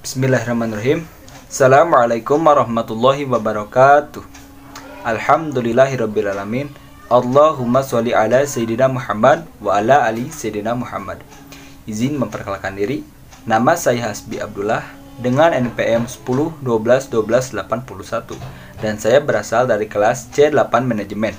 Bismillahirrahmanirrahim. Assalamualaikum warahmatullahi wabarakatuh. Alhamdulillahirrabbilalamin. Allahumma sholli ala Sayyidina Muhammad wa ala ali Sayyidina Muhammad. Izin memperkenalkan diri. Nama saya Hasbi Abdullah dengan NPM 10121281 dan saya berasal dari kelas C8 Manajemen.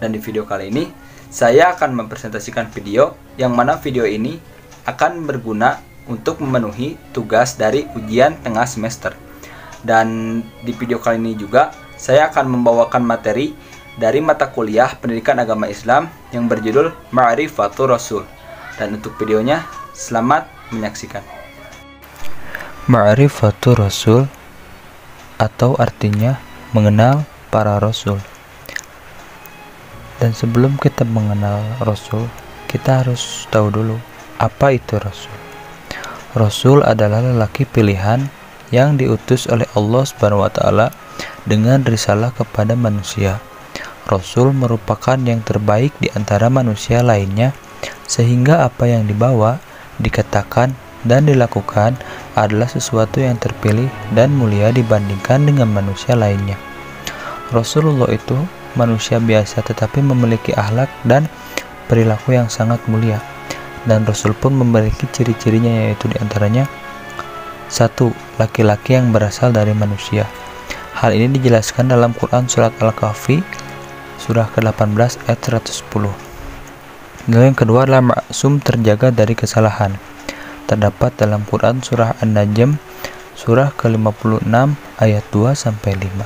Dan di video kali ini saya akan mempresentasikan video yang mana video ini akan berguna untuk memenuhi tugas dari ujian tengah semester. Dan di video kali ini juga saya akan membawakan materi dari mata kuliah Pendidikan Agama Islam yang berjudul Ma'rifatur Rasul. Dan untuk videonya, selamat menyaksikan. Ma'rifatur Rasul atau artinya mengenal para Rasul. Dan sebelum kita mengenal Rasul, kita harus tahu dulu apa itu Rasul. Rasul adalah lelaki pilihan yang diutus oleh Allah SWT dengan risalah kepada manusia. Rasul merupakan yang terbaik di antara manusia lainnya, sehingga apa yang dibawa, dikatakan, dan dilakukan adalah sesuatu yang terpilih dan mulia dibandingkan dengan manusia lainnya. Rasulullah itu manusia biasa tetapi memiliki akhlak dan perilaku yang sangat mulia. Dan Rasul pun memiliki ciri-cirinya, yaitu diantaranya 1. Laki-laki yang berasal dari manusia. Hal ini dijelaskan dalam Quran Surat Al-Kahfi surah ke-18 ayat 110. Dan yang kedua adalah maksum, terjaga dari kesalahan. Terdapat dalam Quran surah An-Najm surah ke-56 ayat 2-5.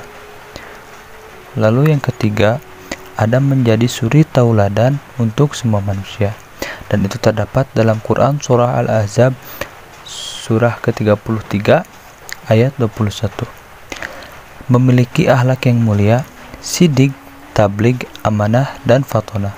Lalu yang ketiga, Adam menjadi suri tauladan untuk semua manusia. Dan itu terdapat dalam Quran surah Al-Ahzab surah ke-33 ayat 21. Memiliki akhlak yang mulia, sidik, tabligh, amanah, dan fatonah.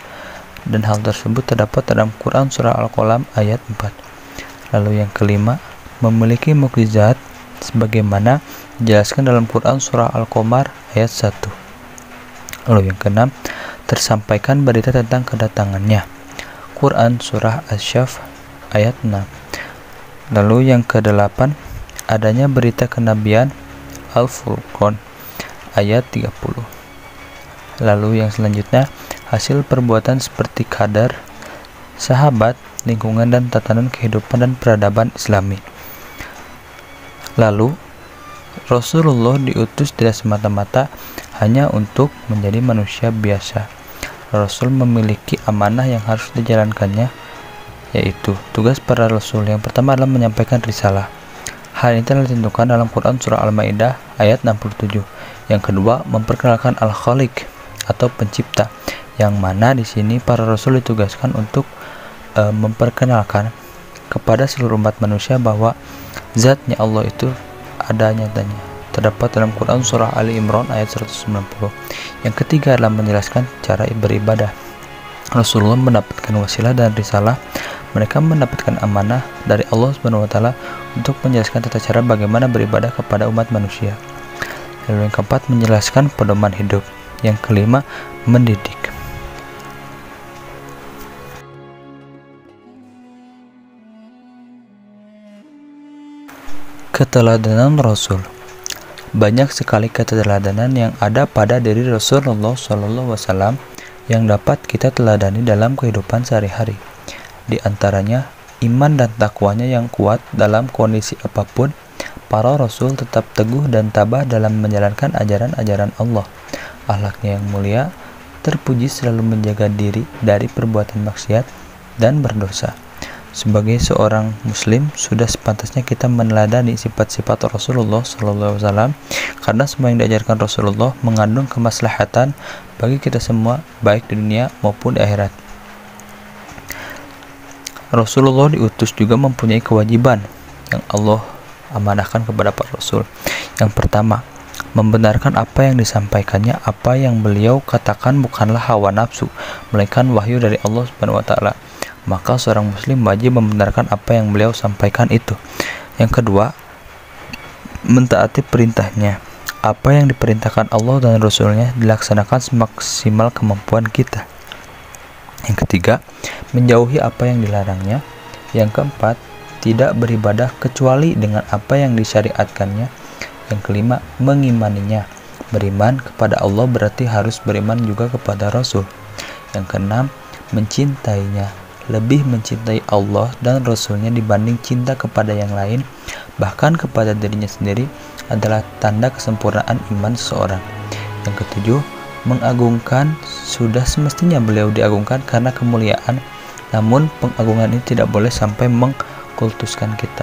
Dan hal tersebut terdapat dalam Quran surah Al-Qalam ayat 4. Lalu yang kelima, memiliki mukjizat sebagaimana dijelaskan dalam Quran surah Al-Qamar ayat 1. Lalu yang keenam, tersampaikan berita tentang kedatangannya. Quran surah Asy-Syaff ayat 6. Lalu yang ke-8, adanya berita kenabian Al-Furqan ayat 30. Lalu yang selanjutnya, hasil perbuatan seperti qadar, sahabat, lingkungan, dan tatanan kehidupan dan peradaban Islami. Lalu Rasulullah diutus tidak semata-mata hanya untuk menjadi manusia biasa. Rasul memiliki amanah yang harus dijalankannya, yaitu tugas para Rasul. Yang pertama adalah menyampaikan risalah. Hal ini telah ditentukan dalam Quran surah Al-Maidah ayat 67. Yang kedua, memperkenalkan Al-Khaliq atau pencipta, yang mana di sini para Rasul ditugaskan untuk memperkenalkan kepada seluruh umat manusia bahwa zatnya Allah itu ada nyatanya. Terdapat dalam Quran surah Ali Imran ayat 190. Yang ketiga adalah menjelaskan cara beribadah. Rasulullah mendapatkan wasilah dan risalah. Mereka mendapatkan amanah dari Allah SWT untuk menjelaskan tata cara bagaimana beribadah kepada umat manusia. Lalu yang keempat, menjelaskan pedoman hidup. Yang kelima, mendidik. Keteladanan Rasul. Banyak sekali keteladanan yang ada pada diri Rasulullah SAW yang dapat kita teladani dalam kehidupan sehari-hari. Di antaranya, iman dan takwanya yang kuat dalam kondisi apapun. Para Rasul tetap teguh dan tabah dalam menjalankan ajaran-ajaran Allah. Akhlaknya yang mulia, terpuji, selalu menjaga diri dari perbuatan maksiat dan berdosa. Sebagai seorang muslim, sudah sepantasnya kita meneladani sifat-sifat Rasulullah SAW, karena semua yang diajarkan Rasulullah mengandung kemaslahatan bagi kita semua, baik di dunia maupun di akhirat. Rasulullah diutus juga mempunyai kewajiban yang Allah amanahkan kepada para Rasul. Yang pertama, membenarkan apa yang disampaikannya. Apa yang beliau katakan bukanlah hawa nafsu, melainkan wahyu dari Allah SWT. Maka seorang muslim wajib membenarkan apa yang beliau sampaikan itu. Yang kedua, mentaati perintahnya. Apa yang diperintahkan Allah dan Rasulnya dilaksanakan semaksimal kemampuan kita. Yang ketiga, menjauhi apa yang dilarangnya. Yang keempat, tidak beribadah kecuali dengan apa yang disyariatkannya. Yang kelima, mengimaninya. Beriman kepada Allah berarti harus beriman juga kepada Rasul. Yang keenam, mencintainya. Lebih mencintai Allah dan Rasulnya dibanding cinta kepada yang lain, bahkan kepada dirinya sendiri, adalah tanda kesempurnaan iman seseorang. Yang ketujuh, mengagungkan. Sudah semestinya beliau diagungkan karena kemuliaan, namun pengagungan ini tidak boleh sampai mengkultuskan kita.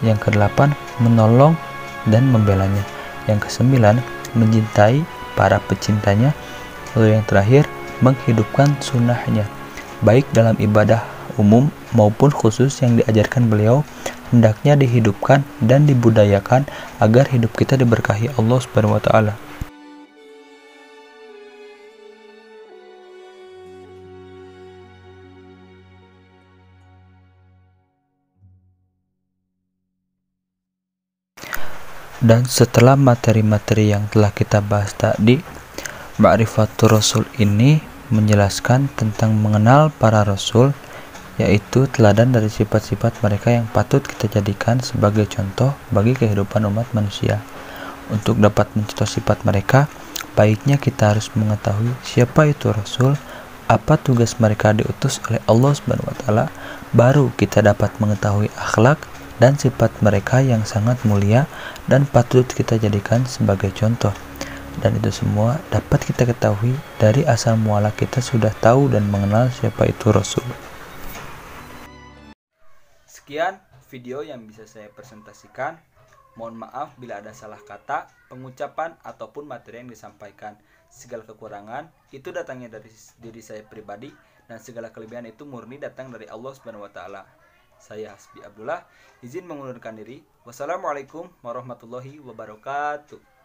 Yang kedelapan, menolong dan membelanya. Yang kesembilan, mencintai para pecintanya. Lalu yang terakhir, menghidupkan sunnahnya, baik dalam ibadah umum maupun khusus yang diajarkan beliau, hendaknya dihidupkan dan dibudayakan agar hidup kita diberkahi Allah Subhanahu wa taala. Dan setelah materi-materi yang telah kita bahas tadi, Ma'rifatul Rasul ini menjelaskan tentang mengenal para Rasul, yaitu teladan dari sifat-sifat mereka yang patut kita jadikan sebagai contoh bagi kehidupan umat manusia. Untuk dapat mencontoh sifat mereka, baiknya kita harus mengetahui siapa itu Rasul, apa tugas mereka diutus oleh Allah Subhanahu wa taala, baru kita dapat mengetahui akhlak dan sifat mereka yang sangat mulia dan patut kita jadikan sebagai contoh. Dan itu semua dapat kita ketahui dari asal muala kita sudah tahu dan mengenal siapa itu Rasul. Sekian video yang bisa saya presentasikan. Mohon maaf bila ada salah kata, pengucapan, ataupun materi yang disampaikan. Segala kekurangan itu datangnya dari diri saya pribadi, dan segala kelebihan itu murni datang dari Allah Subhanahu wa taala. Saya Hasbi Abdullah, izin mengundurkan diri. Wassalamualaikum warahmatullahi wabarakatuh.